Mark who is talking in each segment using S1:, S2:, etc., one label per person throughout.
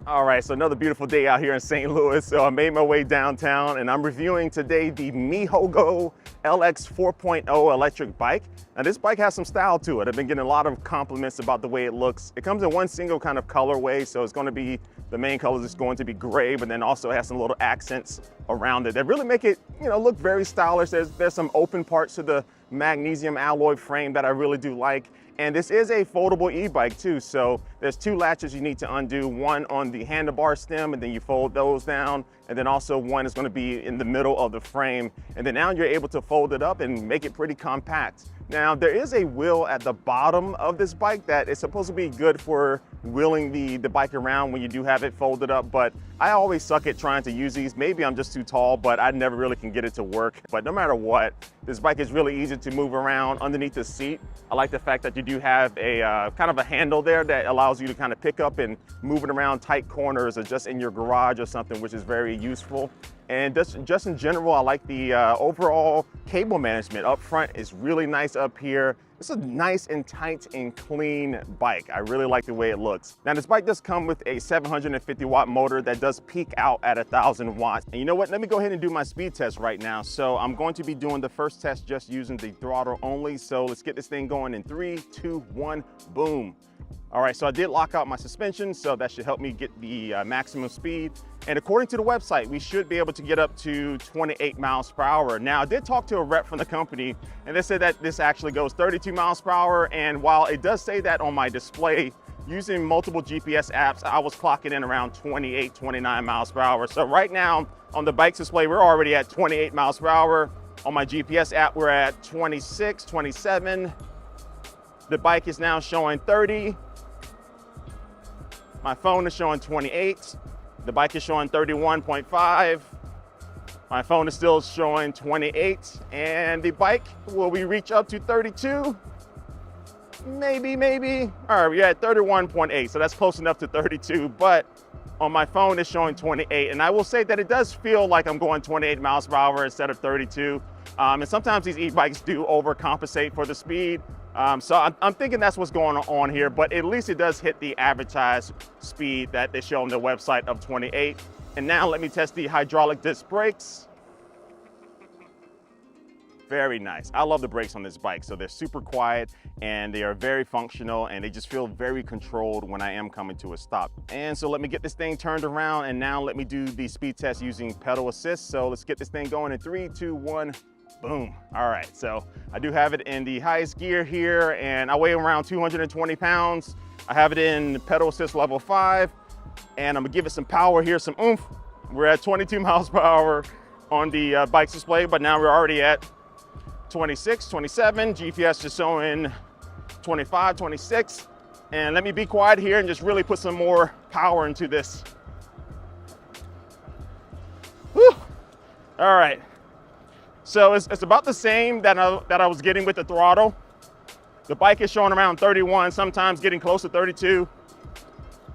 S1: All right, so another beautiful day out here in St. Louis. So I made my way downtown and I'm reviewing today the Mihogo LX 4.0 electric bike. Now this bike has some style to it. I've been getting a lot of compliments about the way it looks. It comes in one single kind of colorway, so it's going to be, the main color is going to be gray, but then also has some little accents around it that really make it, look very stylish. There's some open parts to the magnesium alloy frame that I really do like. And this is a foldable e-bike too, so there's two latches you need to undo, one on the handlebar stem, and then you fold those down, and then also one is going to be in the middle of the frame, and then now you're able to fold it up and make it pretty compact. Now there is a wheel at the bottom of this bike that is supposed to be good for wheeling the bike around when you do have it folded up, but I always suck at trying to use these. Maybe I'm just too tall, but I never really can get it to work. But no matter what, this bike is really easy to move around underneath the seat. I like the fact that you do have a kind of a handle there that allows you to kind of pick up and move it around tight corners or just in your garage or something, which is very useful. And just in general, I like the overall cable management up front is really nice up here. It's a nice and tight and clean bike. I really like the way it looks. Now this bike does come with a 750 watt motor that does peak out at 1,000 watts. And you know what? Let me go ahead and do my speed test right now. So I'm going to be doing the first test just using the throttle only. So let's get this thing going in 3, 2, 1, boom. All right, so I did lock out my suspension, so that should help me get the maximum speed. And according to the website, we should be able to get up to 28 miles per hour. Now, I did talk to a rep from the company, and they said that this actually goes 32 miles per hour. And while it does say that on my display, using multiple GPS apps, I was clocking in around 28, 29 miles per hour. So right now on the bike's display, we're already at 28 miles per hour. On my GPS app, we're at 26, 27. The bike is now showing 30. My phone is showing 28. The bike is showing 31.5. My phone is still showing 28. And the bike, will we reach up to 32? Maybe. All right, we're at 31.8, so that's close enough to 32, but on my phone it's showing 28. And I will say that it does feel like I'm going 28 miles per hour instead of 32. And sometimes these e-bikes do overcompensate for the speed. So I'm thinking that's what's going on here, but at least it does hit the advertised speed that they show on their website of 28. And now let me test the hydraulic disc brakes. Very nice. I love the brakes on this bike. So they're super quiet and they are very functional and they just feel very controlled when I am coming to a stop. And so let me get this thing turned around and now let me do the speed test using pedal assist. So let's get this thing going in 3, 2, 1. Boom. All right, so I do have it in the highest gear here and I weigh around 220 pounds. I have it in pedal assist level 5 and I'm gonna give it some power here, some oomph. We're at 22 miles per hour on the bike's display, but now we're already at 26, 27, GPS just showing 25, 26. And let me be quiet here and just really put some more power into this. Whew. All right. So it's about the same that I was getting with the throttle. The bike is showing around 31, sometimes getting close to 32,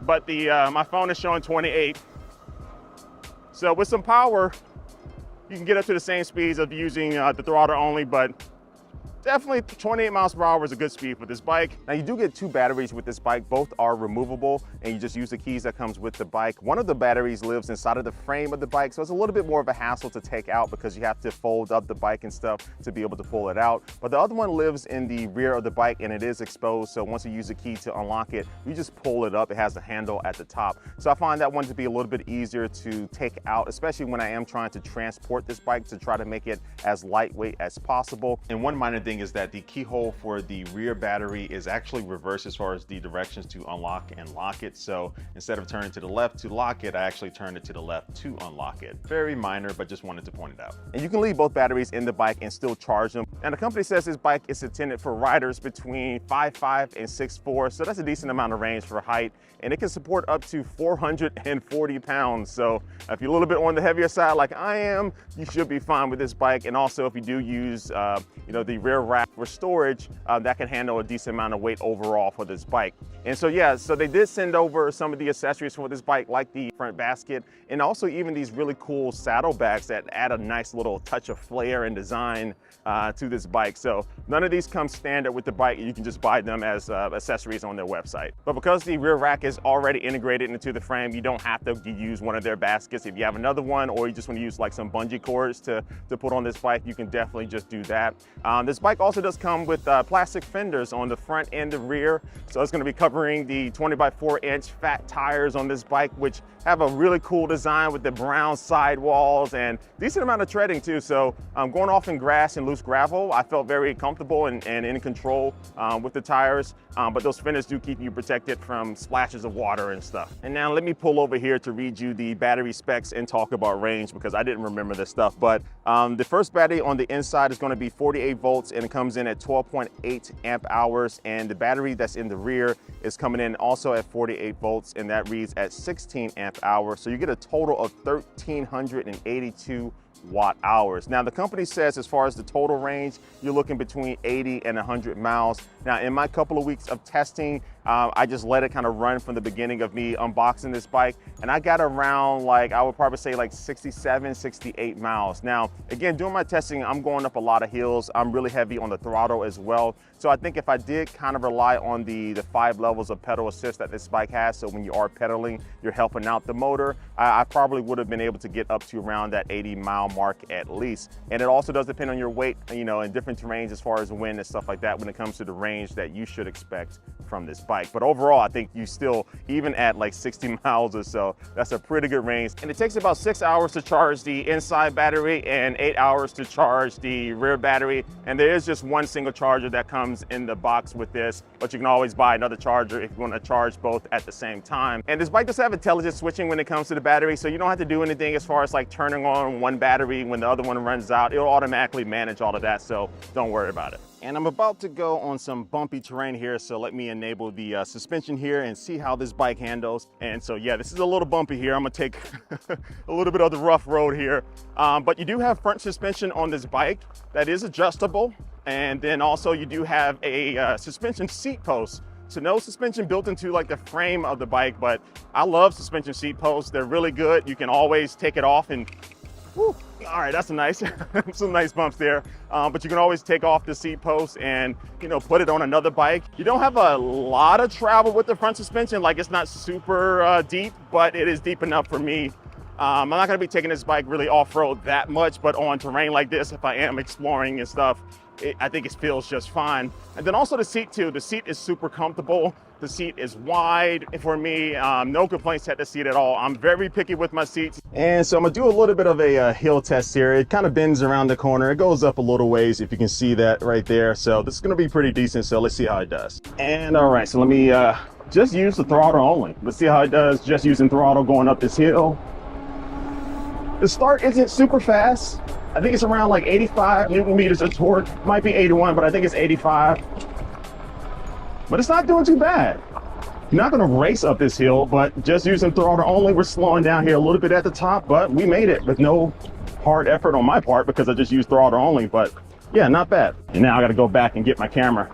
S1: but my phone is showing 28. So with some power, you can get up to the same speeds of using the throttle only, but definitely 28 miles per hour is a good speed for this bike. Now you do get two batteries with this bike. Both are removable and you just use the keys that comes with the bike. One of the batteries lives inside of the frame of the bike, so it's a little bit more of a hassle to take out because you have to fold up the bike and stuff to be able to pull it out. But the other one lives in the rear of the bike and it is exposed, so once you use the key to unlock it, you just pull it up. It has a handle at the top. So I find that one to be a little bit easier to take out, especially when I am trying to transport this bike to try to make it as lightweight as possible. And one minor thing is that the keyhole for the rear battery is actually reversed as far as the directions to unlock and lock it. So instead of turning to the left to lock it, I actually turned it to the left to unlock it. Very minor, but just wanted to point it out. And you can leave both batteries in the bike and still charge them. And the company says this bike is intended for riders between 5'5" and 6'4", so that's a decent amount of range for height. And it can support up to 440 pounds. So if you're a little bit on the heavier side like I am, you should be fine with this bike. And also if you do use the rear rear rack for storage that can handle a decent amount of weight overall for this bike. And so yeah, so they did send over some of the accessories for this bike, like the front basket, and also even these really cool saddlebags that add a nice little touch of flair and design to this bike. So none of these come standard with the bike. You can just buy them as accessories on their website. But because the rear rack is already integrated into the frame, you don't have to use one of their baskets. If you have another one, or you just want to use like some bungee cords to put on this bike, you can definitely just do that. This bike also does come with plastic fenders on the front and the rear. So it's going to be covering the 20x4-inch fat tires on this bike, which have a really cool design with the brown sidewalls and decent amount of treading too. So going off in grass and loose gravel, I felt very comfortable and in control with the tires. But those fenders do keep you protected from splashes of water and stuff. And now let me pull over here to read you the battery specs and talk about range, because I didn't remember this stuff. But the first battery on the inside is going to be 48 volts and it comes in at 12.8 amp hours. And the battery that's in the rear is coming in also at 48 volts, and that reads at 16 amp hours. So you get a total of 1,382 watt hours. Now the company says as far as the total range, you're looking between 80 and 100 miles. Now in my couple of weeks of testing, I just let it kind of run from the beginning of me unboxing this bike, and I got around, like, I would probably say like 67, 68 miles. Now, again, doing my testing, I'm going up a lot of hills. I'm really heavy on the throttle as well. So I think if I did kind of rely on the 5 levels of pedal assist that this bike has, so when you are pedaling, you're helping out the motor, I probably would have been able to get up to around that 80 mile mark at least. And it also does depend on your weight, you know, in different terrains as far as wind and stuff like that when it comes to the range that you should expect from this bike. But overall, I think you still, even at like 60 miles or so, that's a pretty good range. And it takes about 6 hours to charge the inside battery and 8 hours to charge the rear battery. And there is just one single charger that comes in the box with this, but you can always buy another charger if you want to charge both at the same time. And this bike does have intelligent switching when it comes to the battery, so you don't have to do anything as far as like turning on one battery when the other one runs out. It'll automatically manage all of that, so don't worry about it. And I'm about to go on some bumpy terrain here, so let me enable the suspension here and see how this bike handles. And so yeah, this is a little bumpy here. I'm gonna take a little bit of the rough road here. But you do have front suspension on this bike that is adjustable. And then also you do have a suspension seat post. So no suspension built into like the frame of the bike, but I love suspension seat posts. They're really good. You can always take it off and whew, all right, that's a nice, some nice bumps there. But you can always take off the seat post and, you know, put it on another bike. You don't have a lot of travel with the front suspension. Like, it's not super deep, but it is deep enough for me. I'm not gonna be taking this bike really off-road that much, but on terrain like this, if I am exploring and stuff, I think it feels just fine. And then also the seat too. The seat is super comfortable. The seat is wide for me. No complaints at the seat at all. I'm very picky with my seats. And so I'm gonna do a little bit of a hill test here. It kind of bends around the corner. It goes up a little ways, if you can see that right there. So this is gonna be pretty decent. So let's see how it does. And all right, so let me just use the throttle only. Let's see how it does just using throttle going up this hill. The start isn't super fast. I think it's around like 85 Newton meters of torque. Might be 81, but I think it's 85. But it's not doing too bad. You're not gonna race up this hill, but just using throttle only, we're slowing down here a little bit at the top, but we made it with no hard effort on my part because I just used throttle only, but yeah, not bad. And now I gotta go back and get my camera.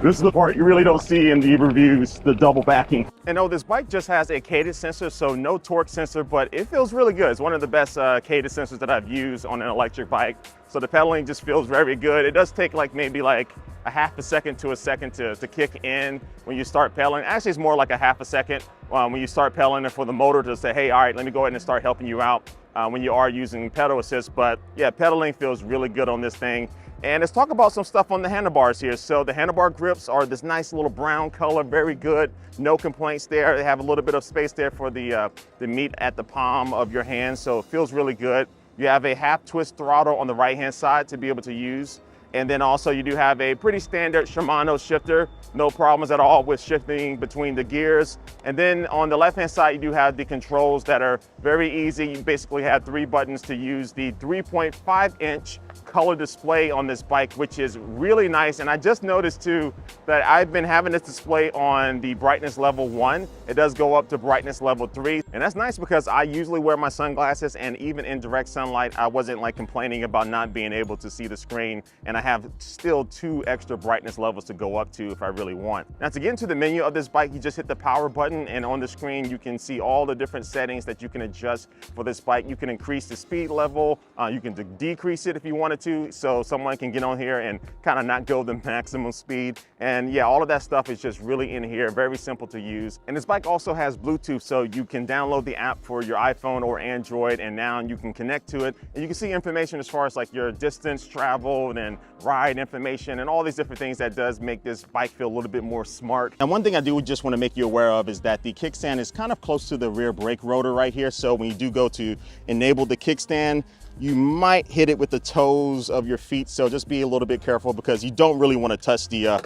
S1: This is the part you really don't see in the reviews, the double backing. And oh, this bike just has a cadence sensor, so no torque sensor, but it feels really good. It's one of the best cadence sensors that I've used on an electric bike. So the pedaling just feels very good. It does take like maybe like a half a second to a second to kick in when you start pedaling. Actually, it's more like a half a second when you start pedaling, and for the motor to say, hey, all right, let me go ahead and start helping you out when you are using pedal assist. But yeah, pedaling feels really good on this thing. And let's talk about some stuff on the handlebars here. So the handlebar grips are this nice little brown color, very good. No complaints there. They have a little bit of space there for the meat at the palm of your hand, so it feels really good. You have a half twist throttle on the right-hand side to be able to use. And then also you do have a pretty standard Shimano shifter, no problems at all with shifting between the gears. And then on the left-hand side, you do have the controls that are very easy. You basically have 3 buttons to use the 3.5-inch color display on this bike, which is really nice. And I just noticed too that I've been having this display on the brightness level 1. It does go up to brightness level 3. And that's nice because I usually wear my sunglasses, and even in direct sunlight, I wasn't like complaining about not being able to see the screen. And I have still 2 extra brightness levels to go up to if I really want. Now to get into the menu of this bike, you just hit the power button, and on the screen you can see all the different settings that you can adjust for this bike. You can increase the speed level, you can decrease it if you wanted to, so someone can get on here and kind of not go the maximum speed. And yeah, all of that stuff is just really in here, very simple to use. And this bike also has Bluetooth, so you can download the app for your iPhone or Android, and now you can connect to it, and you can see information as far as like your distance traveled and ride information and all these different things. That does make this bike feel a little bit more smart. And one thing I do just want to make you aware of is that the kickstand is kind of close to the rear brake rotor right here. So when you do go to enable the kickstand, you might hit it with the toes of your feet. So just be a little bit careful, because you don't really want to touch the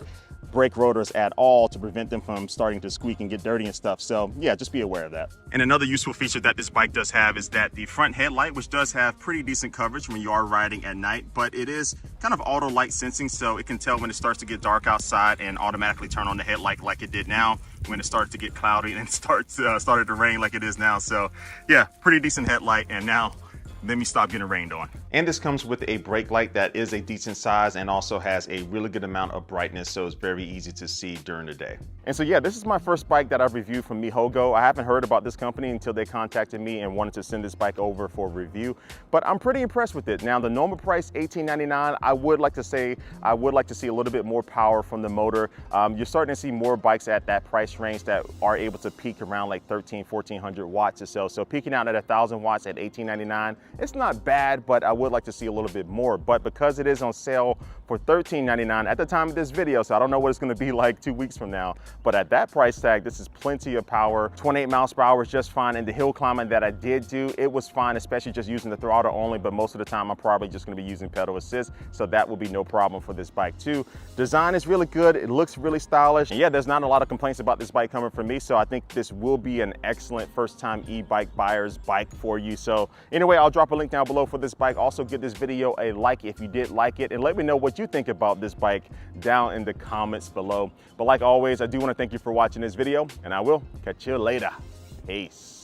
S1: brake rotors at all to prevent them from starting to squeak and get dirty and stuff. So yeah, just be aware of that. And another useful feature that this bike does have is that the front headlight, which does have pretty decent coverage when you are riding at night, but it is kind of auto light sensing, so it can tell when it starts to get dark outside and automatically turn on the headlight like it did now, when it started to get cloudy and started to rain like it is now. So yeah, pretty decent headlight. And now let me stop getting rained on. And this comes with a brake light that is a decent size and also has a really good amount of brightness, so it's very easy to see during the day. And so yeah, this is my first bike that I've reviewed from Mihogo. I haven't heard about this company until they contacted me and wanted to send this bike over for review, but I'm pretty impressed with it. Now the normal price, $18.99, I would like to see a little bit more power from the motor. You're starting to see more bikes at that price range that are able to peak around like 1,400 watts or so. So peaking out at 1,000 watts at $18.99, it's not bad, but I would like to see a little bit more. But because it is on sale for $13.99 at the time of this video, so I don't know what it's going to be like 2 weeks from now, but at that price tag, this is plenty of power. 28 miles per hour is just fine. And the hill climbing that I did do, it was fine, especially just using the throttle only, but most of the time I'm probably just going to be using pedal assist, so that will be no problem for this bike too. Design is really good, it looks really stylish, and yeah, there's not a lot of complaints about this bike coming from me, so I think this will be an excellent first time e-bike buyer's bike for you. So anyway, I'll drop a link down below for this bike. Also give this video a like if you did like it, and let me know what you think about this bike down in the comments below. But like always, I do want to thank you for watching this video, and I will catch you later. Peace.